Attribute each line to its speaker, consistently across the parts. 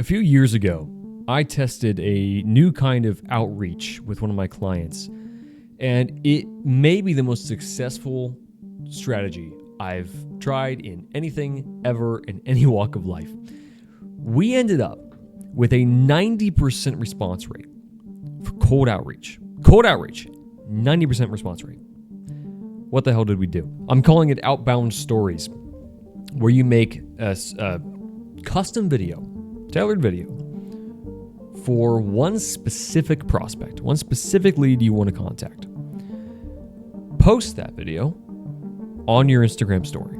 Speaker 1: A few years ago, I tested a new kind of outreach with one of my clients, and it may be the most successful strategy I've tried in anything ever in any walk of life. We ended up with a 90% response rate for cold outreach. Cold outreach, 90% response rate. What the hell did we do? I'm calling it Outbound Stories, where you make a custom video, tailored video, for one specific prospect, one specific lead you want to contact. Post that video on your Instagram story,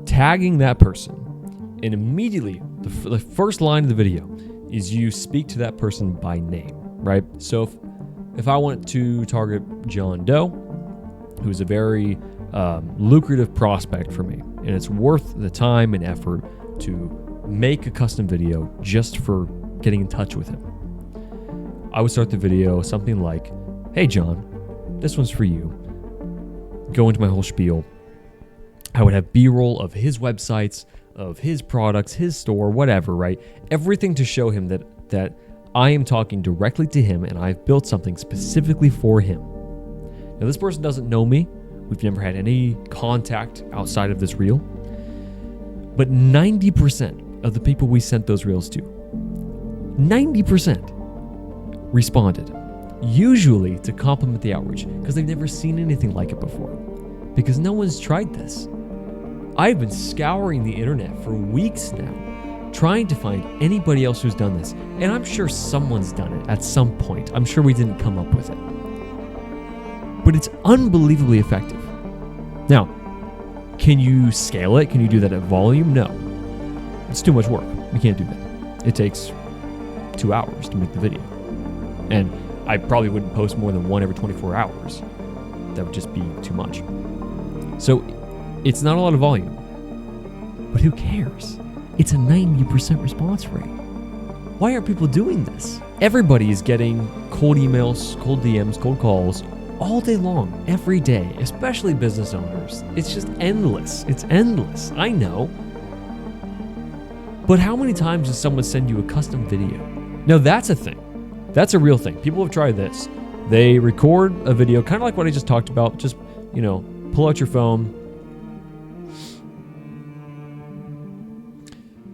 Speaker 1: tagging that person, and immediately the first line of the video is you speak to that person by name, right? So if I want to target John Doe, who's a very lucrative prospect for me, and it's worth the time and effort to make a custom video just for getting in touch with him, I would start the video something like, "Hey John, this one's for you." Go into my whole spiel. I would have B-roll of his websites, of his products, his store, whatever, right? Everything to show him that I am talking directly to him and I've built something specifically for him. Now, this person doesn't know me. We've never had any contact outside of this reel. But 90% of the people we sent those reels to, 90% responded. Usually to compliment the outreach because they've never seen anything like it before. Because no one's tried this. I've been scouring the internet for weeks now, trying to find anybody else who's done this. And I'm sure someone's done it at some point. I'm sure we didn't come up with it. But it's unbelievably effective. Now, can you scale it? Can you do that at volume? No. It's too much work. You can't do that. It takes 2 hours to make the video. And I probably wouldn't post more than one every 24 hours. That would just be too much. So it's not a lot of volume. But who cares? It's a 90% response rate. Why are people doing this? Everybody is getting cold emails, cold DMs, cold calls all day long, every day, especially business owners. It's just endless. It's endless. I know. But how many times does someone send you a custom video? Now that's a thing. That's a real thing. People have tried this. They record a video, kind of like what I just talked about. Just, pull out your phone.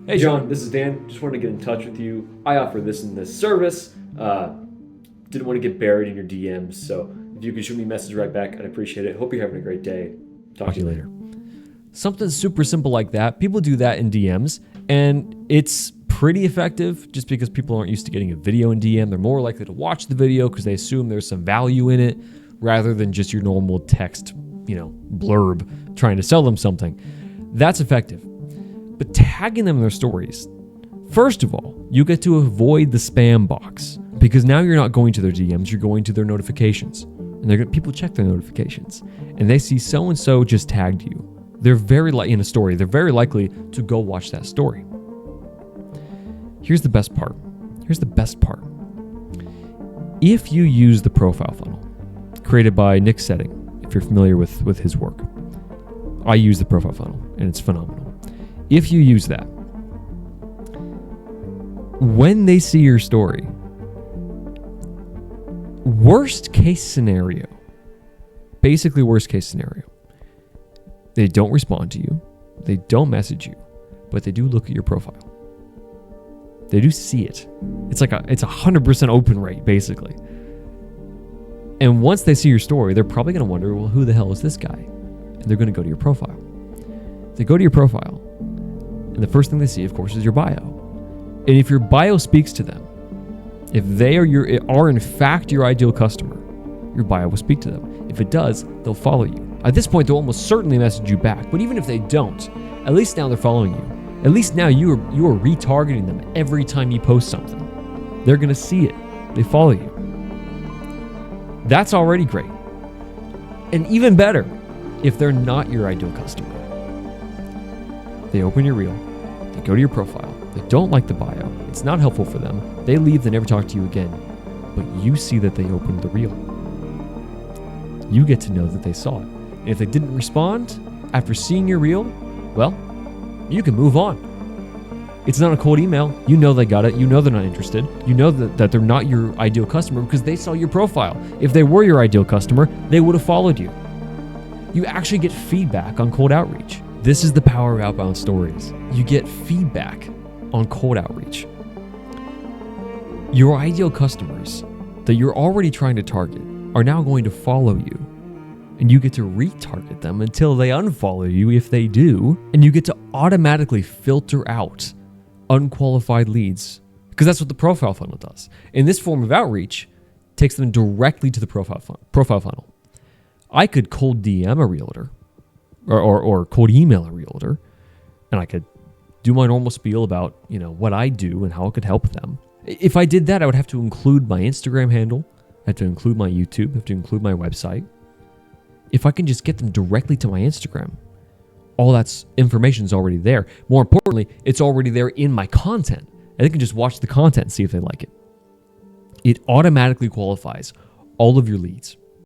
Speaker 1: Hey John, this is Dan. Just wanted to get in touch with you. I offer this and this service. Didn't want to get buried in your DMs, so if you could shoot me a message right back, I'd appreciate it. Hope you're having a great day. Talk to you later. Something super simple like that. People do that in DMs, and it's pretty effective just because people aren't used to getting a video in DM. They're more likely to watch the video because they assume there's some value in it rather than just your normal text, blurb trying to sell them something. That's effective. But tagging them in their stories, first of all, you get to avoid the spam box because now you're not going to their DMs, you're going to their notifications. And people check their notifications and they see so-and-so just tagged you. They're very in a story. They're very likely to go watch that story. Here's the best part. If you use the profile funnel created by Nick Setting, if you're familiar with his work, I use the profile funnel and it's phenomenal. If you use that, when they see your story, worst case scenario, they don't respond to you, they don't message you, but they do look at your profile. They do see it. It's 100% open rate, basically. And once they see your story, they're probably going to wonder, well, who the hell is this guy? And they're going to go to your profile. They go to your profile, and the first thing they see, of course, is your bio. And if your bio speaks to them, if they are in fact your ideal customer, your bio will speak to them. If it does, they'll follow you. At this point, they'll almost certainly message you back. But even if they don't, at least now they're following you. At least now you are retargeting them every time you post something. They're going to see it. They follow you. That's already great. And even better, if they're not your ideal customer. They open your reel. They go to your profile. They don't like the bio. It's not helpful for them. They leave. They never talk to you again. But you see that they opened the reel. You get to know that they saw it. And if they didn't respond after seeing your reel, well, you can move on. It's not a cold email. You know they got it. You know they're not interested. You know that they're not your ideal customer because they saw your profile. If they were your ideal customer, they would have followed you. You actually get feedback on cold outreach. This is the power of outbound stories. You get feedback on cold outreach. Your ideal customers that you're already trying to target are now going to follow you. And you get to retarget them until they unfollow you if they do. And you get to automatically filter out unqualified leads because that's what the profile funnel does. And this form of outreach takes them directly to the profile funnel. I could cold DM a realtor or cold email a realtor, and I could do my normal spiel about, what I do and how it could help them. If I did that, I would have to include my Instagram handle, I have to include my YouTube, I have to include my website. If I can just get them directly to my Instagram, all that information is already there. More importantly, it's already there in my content. And they can just watch the content and see if they like it. It automatically qualifies all of your leads.